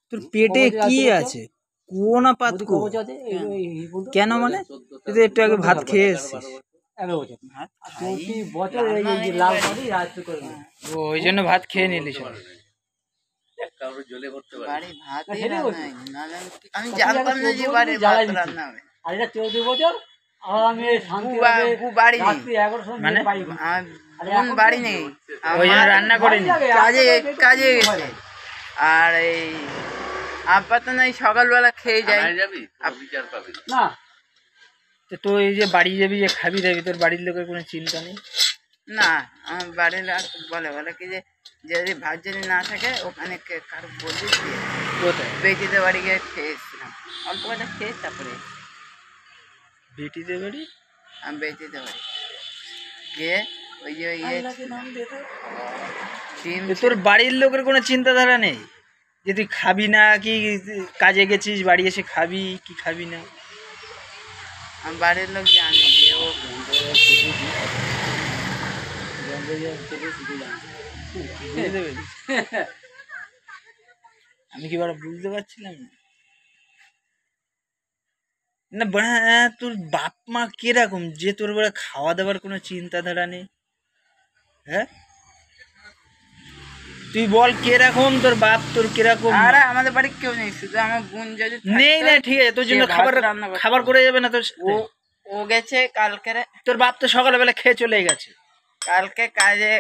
তোর পেটে কি আছে? কুয়ো না পাতকো? কেন মানে তুই তো একটু আগে ভাত খেয়ে এসছিস। ওই জন্য ভাত খেয়ে নিলি। আমি জানতাম না যে বাড়ি ভাত রান্না হবে। 14 বছর মানে বাড়ি নেই, রান্না করিনি, কাজে কাজে গেছে। আর এই আব্বা তো নাই, সকালবেলা খেয়ে যায় না। তো এই যে বাড়ি যাবি, যে খাবি দাবি, তোর বাড়ির লোকের কোনো চিন্তা নেই? না, আমার বাড়ির লোক বলে কি যে যদি ভাত যদি না থাকে ওখানে কারো বলবি বেটিতে বাড়ি গিয়ে খেয়ে এসেছিলাম, অল্প কটা খেয়ে তারপরে বেটিতে বাড়ি, আমি বেটিতে বাড়ি গিয়ে ওই যে তোর বাড়ির লোকের কোনো চিন্তাধারা নেই যে তুই খাবি না, কি কাজে গেছিস বাড়ি এসে খাবি কি খাবি না? আমার বাড়ির লোক জানে যে ও আমি কি বুঝতে পারছিলাম না তোর বাপ মা কিরকম যে তোর বেলা খাওয়া দাওয়ার কোনো চিন্তাধারা নেই? হ্যাঁ তুই বল কিরকম তোর বাপ, তোর কিরকম? আরে আমাদের বাড়ি কেউ নেই, শুধু আমার বোন যদি নেই। না ঠিক আছে, তোর জন্য খাবার করে যাবে না তোর? ও গেছে কালকে। তোর বাপ তো সকালবেলা খেয়ে চলে গেছে কালকে কাজে।